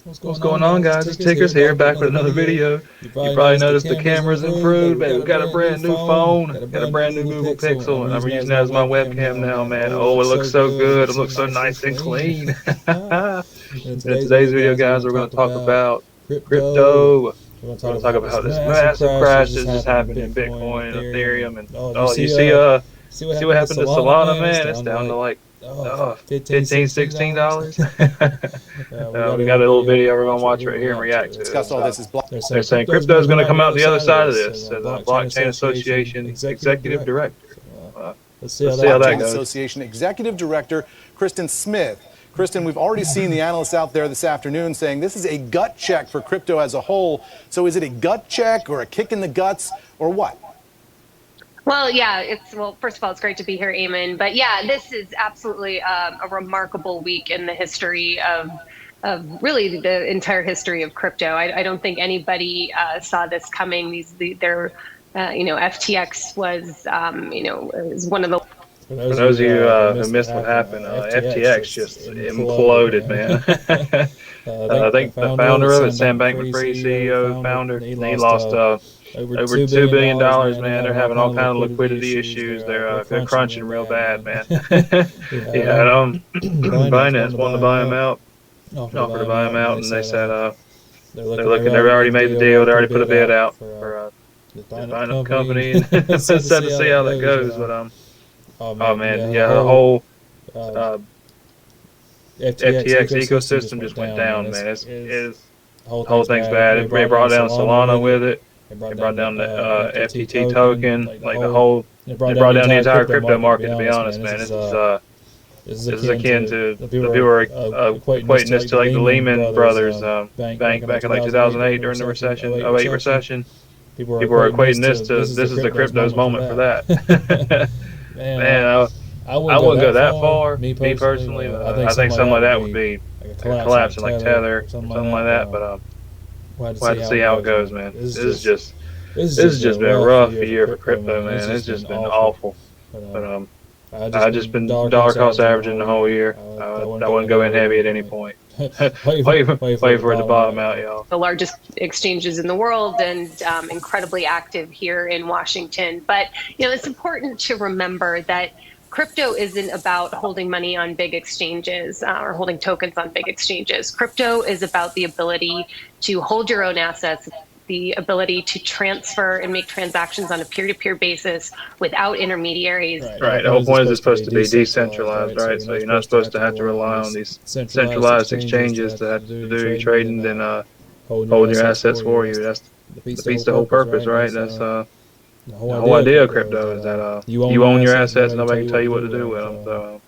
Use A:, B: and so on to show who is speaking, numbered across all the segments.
A: What's going on, guys? It's Tickers here, back with another video. You probably noticed the camera's improved, baby. We got a brand new phone, got a brand new Google Pixel, and I'm using that as my webcam now, man. Oh, it looks so good. It looks so nice and clean. In today's video, guys, we're going to talk about crypto. We're going to talk about this massive crash that just happened in Bitcoin and Ethereum. And oh, you see what happened to Solana, man? It's down to like $15, $16. We got a little video we're gonna watch right here and react to.
B: Discuss all this.
A: They're saying crypto is going to come out the other side of this. The Blockchain Association Executive Director. Let's see how that goes.
B: Association Executive Director Kristen Smith. Kristen, we've already seen the analysts out there this afternoon saying this is a gut check for crypto as a whole. So is it a gut check or a kick in the guts or what?
C: Well, yeah, first of all, it's great to be here, Eamon. But yeah, this is absolutely a remarkable week in the history of really the entire history of crypto. I don't think anybody saw this coming. FTX was, is one of the.
A: For those of you who missed what happened, FTX just imploded, man. I think the founder of it, Sam Bankman-Fried, CEO, founder, he lost over $2 billion, man. They're having all kind of liquidity issues. They're crunching real bad, man. Binance wanted to buy them out, offered to buy them out, and they said they've already made the deal. They already put a bid out for buying up company. It's sad to see how that goes, but oh man, yeah, the whole FTX ecosystem just went down, man. The whole thing's bad. They brought down Solana with it. They brought down the FTT token, like they brought down the entire crypto market. To be honest, man, this is akin to the people are equating this to like the Lehman Brothers bank back in like 2008 during the recession, 08 recession. People are equating this is the crypto's moment for that. Man, I wouldn't go that far. Me personally, I think something like that would be collapsing, like Tether, something like that. But we'll have to see how it goes, man. This has just been a rough year for crypto, man. It's just been awful. But I've just been dollar cost averaging the whole year. I wouldn't go in heavy at any point. Wait for it to bottom out, y'all.
C: The largest exchanges in the world and incredibly active here in Washington. But it's important to remember that crypto isn't about holding money on big exchanges or holding tokens on big exchanges. Crypto is about the ability to hold your own assets, the ability to transfer and make transactions on a peer-to-peer basis without intermediaries.
A: Right. The whole point is it's supposed to be decentralized, right? So you're not supposed to have to rely on these centralized exchanges to have to do your trading and hold your assets for you. That's defeats the whole purpose, right? That's the whole idea of crypto is that you own your assets, nobody can tell you what to do with them. So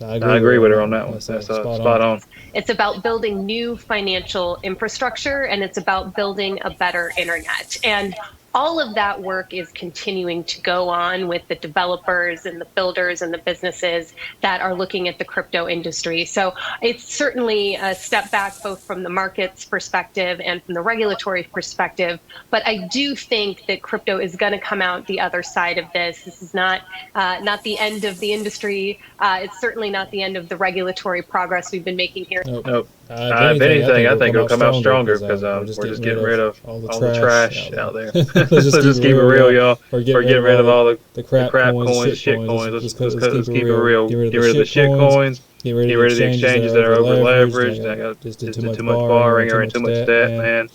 A: I agree with her on that one. That's spot on.
C: It's about building new financial infrastructure, and it's about building a better internet. And all of that work is continuing to go on with the developers and the builders and the businesses that are looking at the crypto industry. So it's certainly a step back, both from the market's perspective and from the regulatory perspective. But I do think that crypto is going to come out the other side of this. This is not the end of the industry. It's certainly not the end of the regulatory progress we've been making here.
A: Nope. If anything, I think it'll come out stronger because we're just getting rid of all the trash out there. Let's just keep it real, y'all. We're getting rid of all the crap coins, shit coins. Let's keep it real. Get rid of the shit coins. Get rid of the exchanges that are over leveraged. That got just too much borrowing or too much debt, man.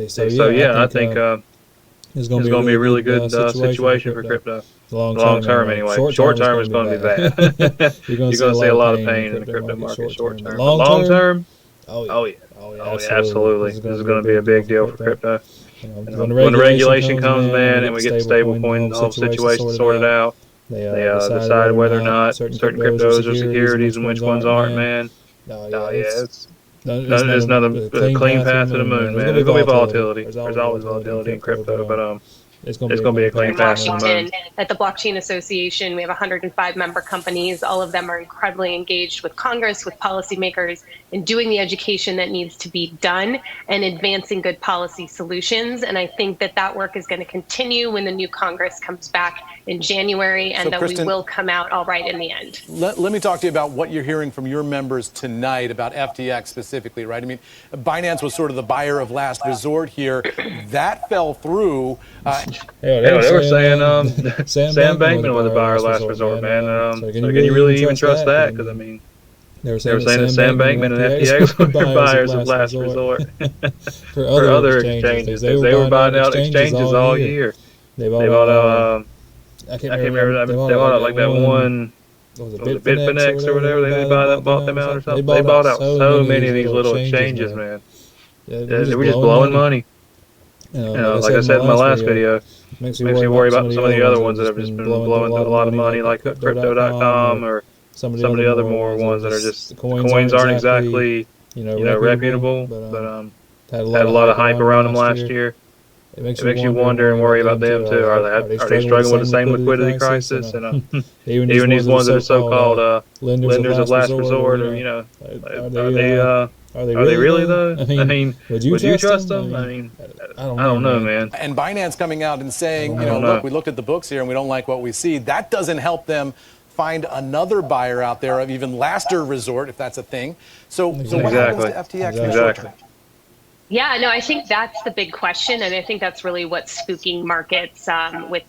A: So yeah, I think it's going to be a really good situation for crypto. Long term, anyway. Short term is going to be bad. You're going to see a lot of pain in the crypto market short term. Long term, oh yeah, absolutely. This is going to be a big deal for crypto. When the regulation comes, man, and we get the stablecoin whole situation sorted out, they decide whether or not certain cryptos are securities and which ones aren't, man. It's another clean path to the moon, man. There's going to be volatility. There's always volatility in crypto, but it's going to be a clean path to the moon.
C: At the Blockchain Association, we have 105 member companies. All of them are incredibly engaged with Congress, with policymakers, in doing the education that needs to be done and advancing good policy solutions. And I think that that work is going to continue when the new Congress comes back in January, and that we will come out all right in the end.
B: Let me talk to you about what you're hearing from your members tonight about FTX specifically, right? I mean, Binance was sort of the buyer of last resort here. That fell through.
A: They were saying Sam Bankman was the buyer of last resort, man. So can you really even trust that? Because, I mean, they were saying that Sam Bankman and FTX were buyers of last resort for other exchanges. They were buying out exchanges all year. They bought out, I can't remember, they bought out like that one, was it Bitfinex or whatever? They bought them out or something. They bought out so many of these little exchanges, man. They were just blowing money. Like I said in my last video, makes me worry about some of the other ones that have just been blowing through a lot of money, like Crypto.com or some of the other more ones that are just, the coins aren't exactly, reputable, but had a lot of hype around them last year. It makes you wonder and worry about them too. Are they struggling with the same liquidity crisis? And even these ones that are so-called lenders of last resort, or are they really though? I mean, would you trust them? I mean, I don't know, man.
B: And Binance coming out and saying, look, we looked at the books here and we don't like what we see. That doesn't help them find another buyer out there of even laster resort, if that's a thing. So what happens to FTX in the short term?
C: Yeah, no, I think that's the big question, and I think that's really what's spooking markets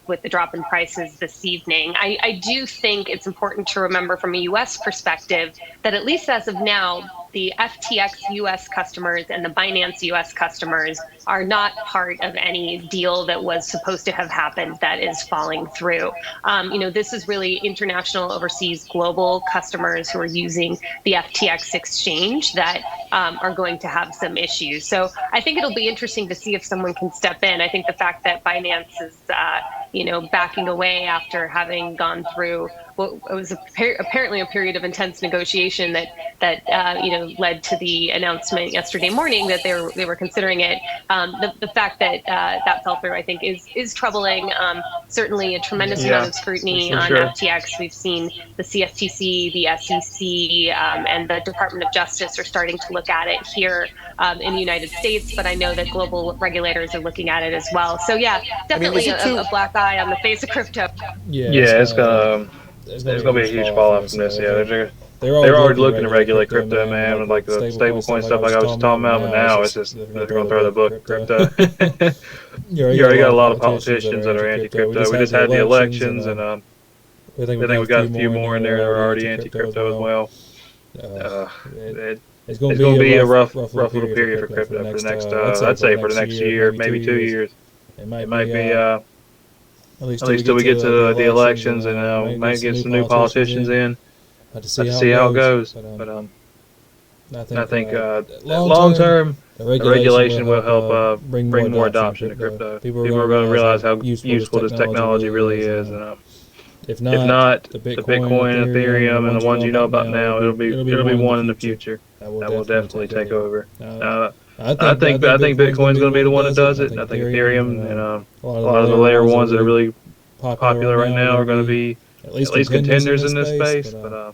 C: with the drop in prices this evening. I do think it's important to remember from a U.S. perspective that at least as of now, the FTX U.S. customers and the Binance U.S. customers are not part of any deal that was supposed to have happened that is falling through. This is really international, overseas, global customers who are using the FTX exchange that are going to have some issues. So I think it'll be interesting to see if someone can step in. I think the fact that Binance is, backing away after having gone through what was apparently a period of intense negotiation that led to the announcement yesterday morning that they were considering it. The fact that that fell through, I think, is troubling. Certainly, a tremendous amount of scrutiny on FTX. We've seen the CFTC, the SEC, and the Department of Justice are starting to look at it here in the United States. But I know that global regulators are looking at it as well. So yeah, definitely a black eye on the face of crypto.
A: Yeah, it's gonna. There's gonna be a huge fallout from this. Yeah, they're already looking to regulate crypto, man, with like the stablecoin stuff like I was just talking about. But now it's just they're gonna throw the book at crypto. You already got a lot of politicians that are anti-crypto. We just had the elections, and I think we got a few more in there that are already anti-crypto as well. It's going to be a rough little period for crypto for the next, I'd say for the next year, maybe 2 years. It might be. At least till we get to the elections, and we might get some new politicians in to see how it goes. But I think long term, the regulation will help bring more adoption to crypto. People are going to realize how useful this technology really is. And if not, the Bitcoin, Ethereum, and the ones you know about now, it'll be one in the future that will definitely take over. I think Bitcoin's going to be the one that does it. I think Ethereum and a lot of the layer ones that are really popular right now are going to be at least contenders in this space. But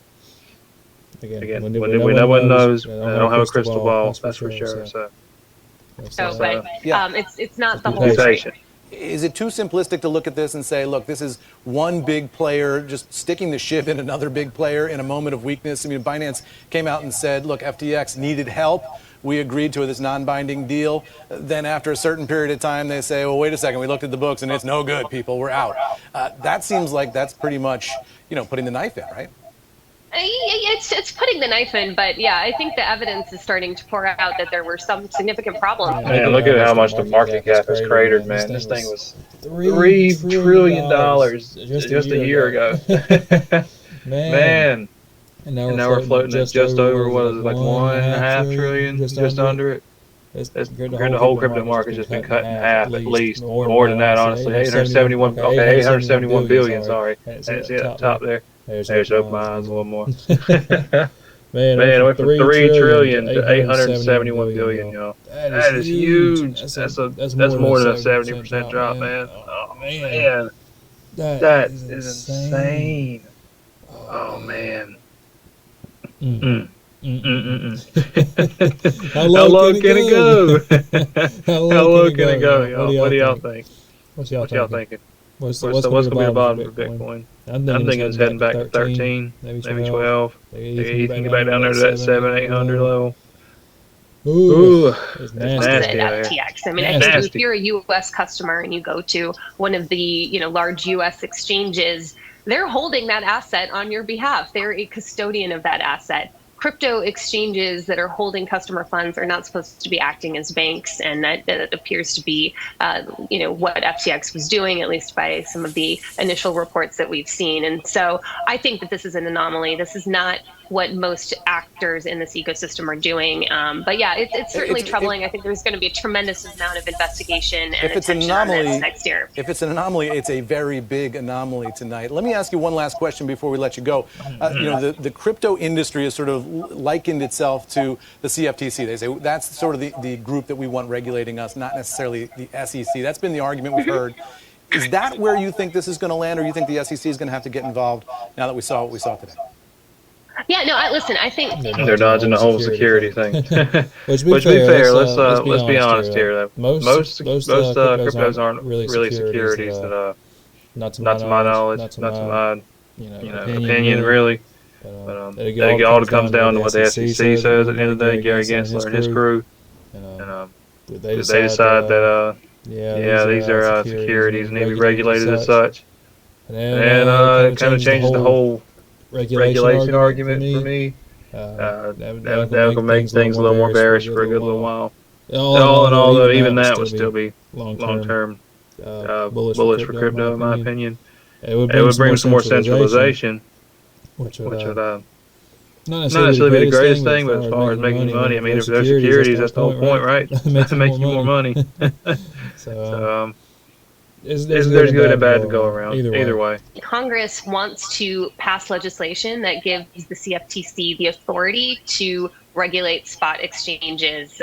A: again, no one knows. I don't have a crystal ball, that's for sure.
C: It's not the whole
A: patient.
B: Is it too simplistic to look at this and say, look, this is one big player just sticking the shiv in another big player in a moment of weakness? I mean, Binance came out and said, look, FTX needed help. We agreed to this non-binding deal. Then after a certain period of time, they say, well, wait a second, we looked at the books and it's no good, people, we're out. That seems like that's pretty much, putting the knife in, right?
C: It's putting the knife in, but yeah, I think the evidence is starting to pour out that there were some significant problems.
A: Man, look at how much the market cap has cratered, man. This thing was $3 trillion just a year ago. Man. And now we're floating at just over, what is it, like 1.5 trillion, just under it. The whole crypto market's just been cut in half at least, more than that, honestly. 871 billion, sorry. That's it up top there. There's open my eyes a little more. Man, it went from 3 trillion to 871 billion, y'all. That is huge. That's more than a 70% drop, man. Oh. man, that is insane. Oh man.
D: How low can it go?
A: How low can it go, y'all? What do y'all think?
D: What's y'all
A: thinking?
D: What's
A: What's going to be the bottom for Bitcoin? I'm thinking it's heading back to 13, maybe 12. Maybe you can get back down there to that 700-800 level.
D: Ooh,
A: it's nasty
C: at FTX. I mean, I think if you're a U.S. customer and you go to one of the large U.S. exchanges, they're holding that asset on your behalf. They're a custodian of that asset. Crypto exchanges that are holding customer funds are not supposed to be acting as banks, and that appears to be, what FTX was doing, at least by some of the initial reports that we've seen. And so I think that this is an anomaly. This is not what most actors in this ecosystem are doing. But yeah, it's certainly troubling. I think there's going to be a tremendous amount of investigation and attention on this next year.
B: If it's an anomaly, it's a very big anomaly tonight. Let me ask you one last question before we let you go. The crypto industry has sort of likened itself to the CFTC. They say that's sort of the group that we want regulating us, not necessarily the SEC. That's been the argument we've heard. Is that where you think this is going to land, or you think the SEC is going to have to get involved now that we saw what we saw today?
C: Yeah, no, listen, I think
A: they're dodging the whole security thing. Which, to be fair, let's be honest here. Though. Most cryptos aren't really securities that, not to my knowledge, not to my opinion, really. But it all comes down to what the SEC says at the end of the day. Gary Gensler and his crew, and they decide that these are securities and need to be regulated as such. And it kind of changes the whole regulation argument for me. That will make things a little more bearish for a good little while. All in all, though, even that would still be long-term bullish for crypto, in my opinion. It would bring some more centralization, which would not necessarily be the greatest thing, but as far as making money, I mean, if they're securities, that's the whole point, right? To make you more money. So, there's good and bad to go around. Either way.
C: Congress wants to pass legislation that gives the CFTC the authority to regulate spot exchanges,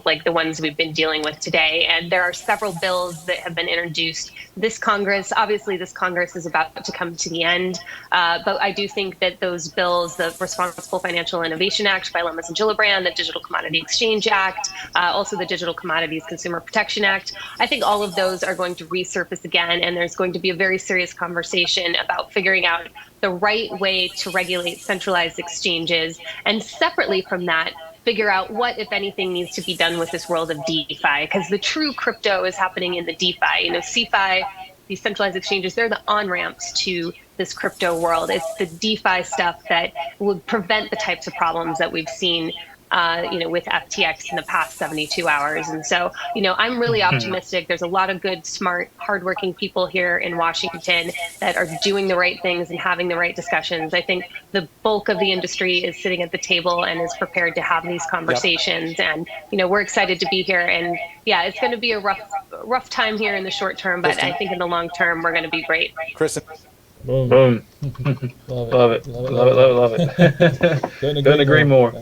C: like the ones we've been dealing with today. And there are several bills that have been introduced this Congress. Obviously, this Congress is about to come to the end. But I do think that those bills, the Responsible Financial Innovation Act by Lummis and Gillibrand, the Digital Commodity Exchange Act, also the Digital Commodities Consumer Protection Act, I think all of those are going to resurface again. And there's going to be a very serious conversation about figuring out the right way to regulate centralized exchanges, and separately from that, figure out what, if anything, needs to be done with this world of DeFi, because the true crypto is happening in the DeFi. CeFi, these centralized exchanges, they're the on-ramps to this crypto world. It's the DeFi stuff that would prevent the types of problems that we've seen with FTX in the past 72 hours. And so, I'm really optimistic. There's a lot of good, smart, hardworking people here in Washington that are doing the right things and having the right discussions. I think the bulk of the industry is sitting at the table and is prepared to have these conversations. And, we're excited to be here. And yeah, it's going to be a rough time here in the short term, but I think in the long term, we're going to be great.
B: Kristen.
A: Boom. Love it. Couldn't agree more.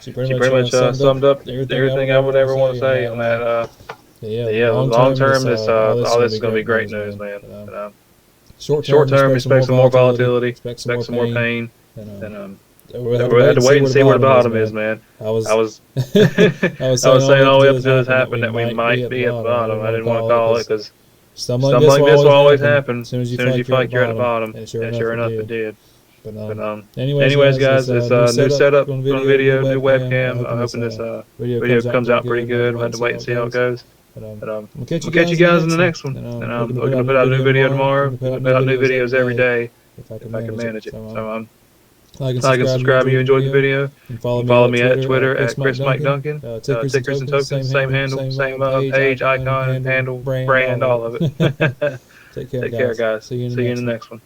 A: She pretty much summed up everything I would ever want to say on that. Long term, all this is going to be great news, man. Short term, expect some more volatility, expect some more pain. And we had to wait and see where the bottom is, man. I was saying all the way up until this happened that we might be at the bottom. I didn't want to call it because something like this will always happen as soon as you feel like you're at the bottom. And sure enough, it did. But anyways, guys, it's a new setup on the video, new webcam. I'm hoping this video comes out pretty good. We'll have to wait and see how it goes. But we'll catch you guys in the next one. And we're going to put out a new video tomorrow. We'll put out new videos every day if I can manage it. So like and subscribe if you enjoyed the video. Follow me at Twitter at Chris Mike Duncan. Tickers and tokens, same handle, same page, icon, handle, brand, all of it. Take care, guys. See you in the next one.